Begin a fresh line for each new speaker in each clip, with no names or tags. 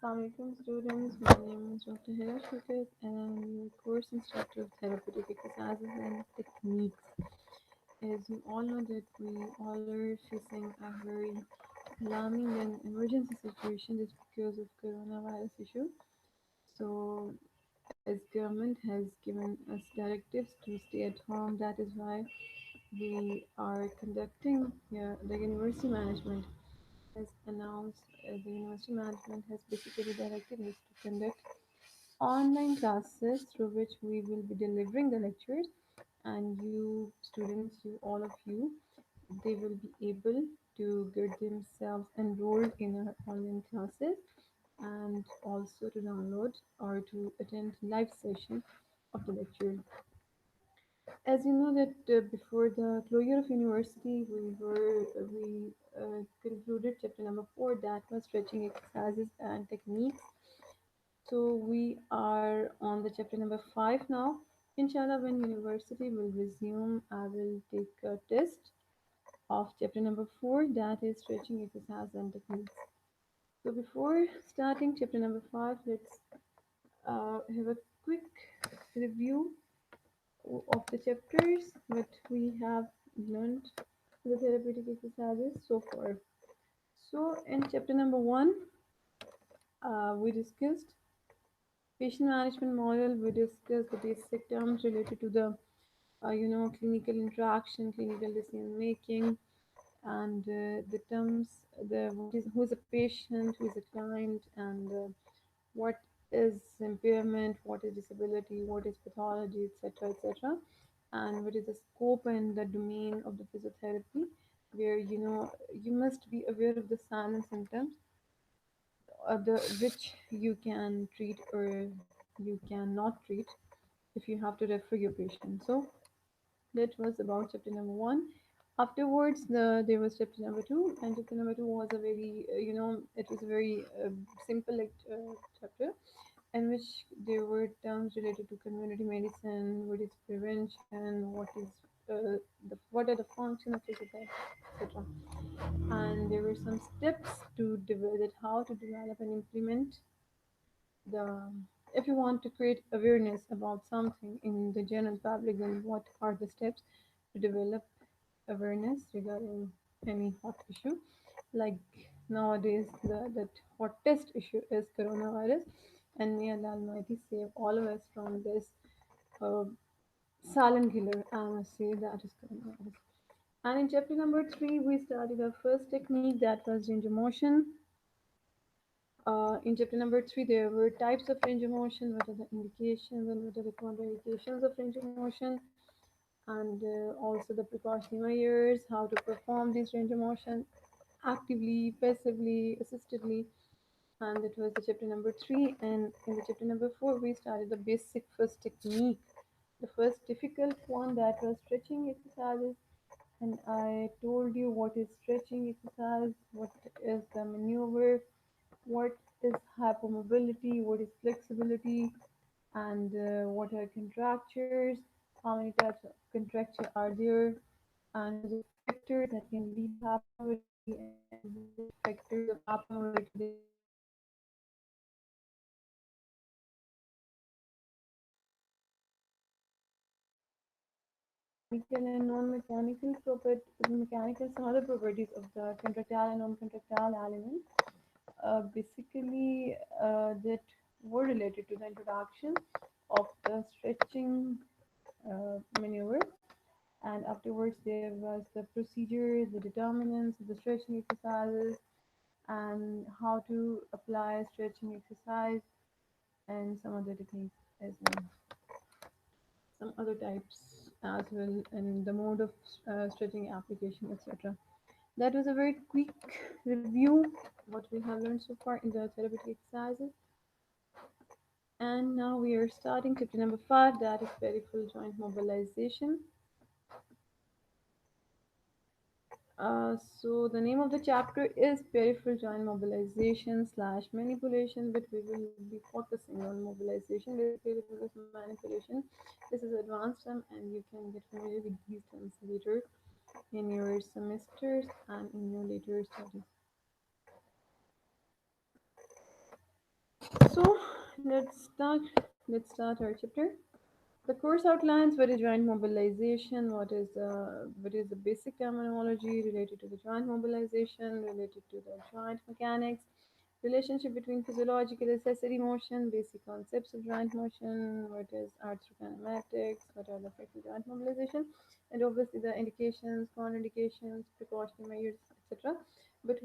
Assalamualaikum students, my name is Dr. Hira Shaukat and I'm your course instructor of therapeutic exercises and techniques. As you all know that we all are facing a very alarming and emergency situation just because of coronavirus issue. So as government has given us directives to stay at home, that is why we are conducting here the university management has announced the university management has basically directed us to conduct online classes through which we will be delivering the lectures, and you students, you all of you, they will be able to get themselves enrolled in our online classes and also to download or to attend live session of the lecture. As you know that before the closure of university, we concluded chapter number 4, that was stretching exercises and techniques. So we are on the chapter number 5 now. Inshallah, when university will resume, I will take a test of chapter number 4, that is stretching exercise and techniques. So before starting chapter number 5, let's have a quick review of the chapters what we have learned the therapeutic exercises so far. So in chapter number 1, we discussed patient management model. We discussed the basic terms related to the clinical interaction, clinical decision making, and the terms, the what is who is a patient, who is a client, and what is impairment, what is disability, what is pathology, etc., etc., and what is the scope and the domain of the physiotherapy, where you must be aware of the signs and symptoms, the which you can treat or you cannot treat if you have to refer your patient. So that was about chapter number 1. Afterwards, there was chapter number 2, and chapter number 2 was a very it was a very simple chapter in which there were terms related to community medicine, what is prevention, what are the functions of physiotherapy, etc. And there were some steps to develop how to develop and implement the if you want to create awareness about something in the general public, then what are the steps to develop awareness regarding any hot issue? Like nowadays, that hottest issue is coronavirus, and may Allah Almighty save all of us from this uh, silent killer. I must say that is coronavirus. And in chapter number 3, we started our first technique, that was range of motion. In chapter number 3, there were types of range of motion, what are the indications and what are the contraindications of range of motion, and also the precautionary measures, how to perform this range of motion actively, passively, assistedly. And that was the chapter number 3. And in the chapter number 4, we started the basic first technique, the first difficult one, that was stretching exercises. And I told you what is stretching exercise, what is the maneuver, what is hypermobility, what is flexibility, and what are contractures, how many types of contracture are there, and what are the factors that can lead to hypermobility, and which factors of hypermobility there are, and mechanical and non-mechanical mechanical some other properties of the contractile and non-contractile element, basically that were related to the introduction of the stretching maneuver. And afterwards, there was the procedure, the determinants of the stretching exercises, and how to apply stretching exercise, and some other techniques as well, some other types as well, and the mode of stretching application, etc. That was a very quick review what we have learned so far in the therapeutic exercises. And now we are starting chapter number 5, that is peripheral joint mobilization. So the name of the chapter is peripheral joint mobilization slash manipulation, but we will be focusing on mobilization basically because manipulation, this is advanced term and you can get familiar with these terms later in your semesters and in your later studies. So let's start our chapter. The course outlines what is joint mobilization, what is the basic terminology related to the joint mobilization, related to the joint mechanics, relationship between physiological accessory motion, basic concepts of joint motion, what is arthrokinematics, what are the effects of joint mobilization, and obviously the indications, contraindications, precautionary measures, etc. But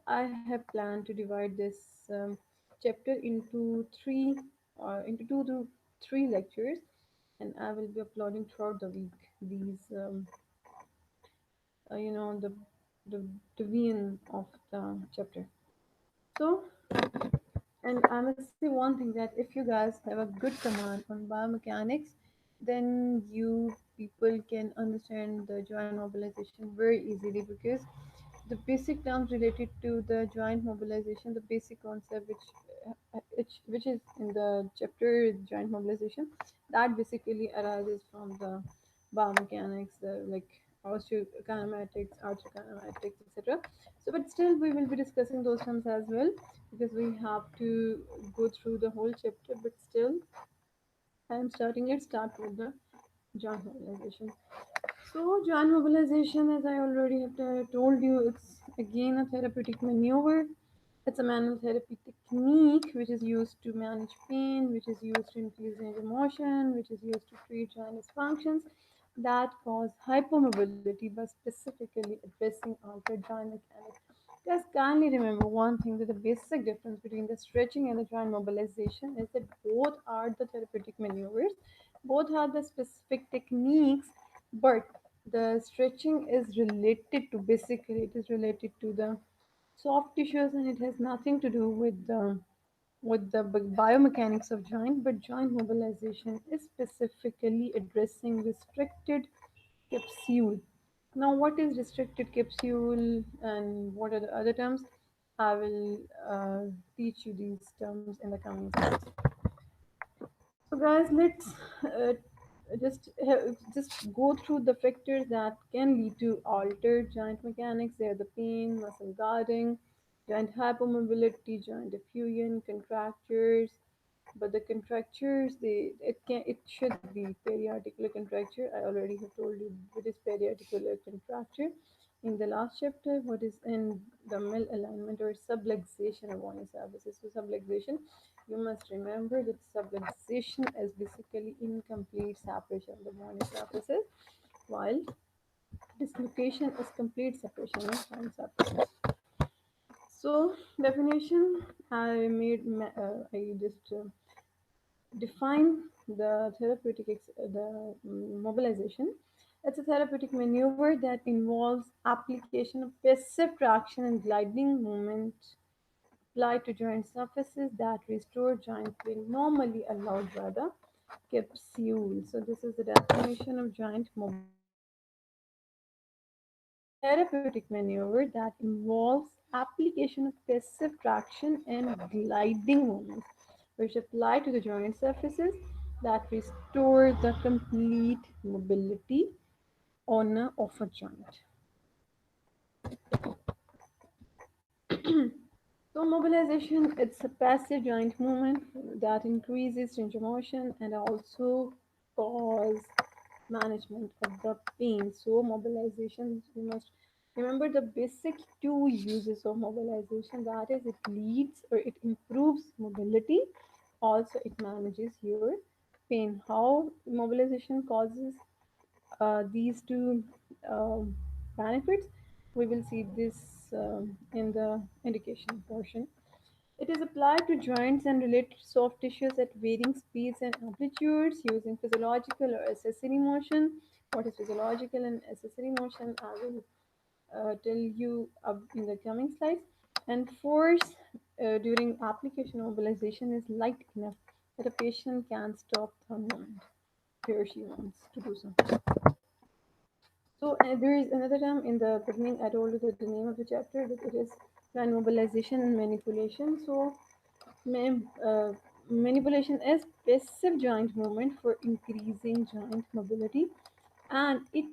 I have planned to divide this chapter into 2 to 3 lectures, and I will be uploading throughout the week these, the division of the chapter. So, and I must say one thing, that if you guys have a good command on biomechanics, then you people can understand the joint mobilization very easily, because the basic terms related to the joint mobilization, the basic concept which is in the chapter joint mobilization, that basically arises from the biomechanics, the like osteokinematics, arthrokinematics, etc. So, but still, we will be discussing those terms as well, because we have to go through the whole chapter. But still, I am starting. Let's start with the joint mobilization. So, joint mobilization, as I already have told you, it's again a therapeutic maneuver. It's a manual therapy technique which is used to manage pain, which is used to increase range of motion, which is used to treat joint dysfunctions that cause hypermobility by specifically addressing altered joint mechanics. Just kindly remember one thing, that the basic difference between the stretching and the joint mobilization is that both are the therapeutic maneuvers, both have the specific techniques, but the stretching is related to, basically it is related to the soft tissues, and it has nothing to do with the biomechanics of joint. But joint mobilization is specifically addressing restricted capsule. Now, what is restricted capsule and what are the other terms? I will teach you these terms in the coming slides. So, guys, let's uh, just go through the factors that can lead to altered joint mechanics. They are the pain, muscle guarding, joint hypermobility, joint diffusion, contractures. But the contractures, it should be periarticular contracture. I already have told you what is periarticular contracture in the last chapter. What is in the misalignment or subluxation of bony surfaces? So subluxation, you must remember that subluxation is basically incomplete separation of the bony surfaces, while dislocation is complete separation of bony surfaces. So definition, I just define the mobilization. It's a therapeutic maneuver that involves application of passive traction and gliding movement applied to joint surfaces that restore joint pain normally allowed by the capsule. So this is the definition of joint mobilization. It's a therapeutic maneuver that involves application of passive traction and gliding movements, which apply to the joint surfaces that restore the complete mobility of a joint. So mobilization, it's a passive joint movement that increases range of motion and also cause management of the pain. So mobilization, you must remember the basic two uses of mobilization. That is, it leads or it improves mobility. Also, it manages your pain. How mobilization causes these two um, benefits, we will see this in the indication portion. It is applied to joints and related soft tissues at varying speeds and amplitudes using physiological or accessory motion. What is physiological and accessory motion? I will tell you in the coming slides. And force during application mobilization is light enough that a patient can stop the movement he or she wants to do so. So there is another term in the beginning. I told you that the name of the chapter, that it is plan mobilization and manipulation. So manipulation is passive joint movement for increasing joint mobility, and it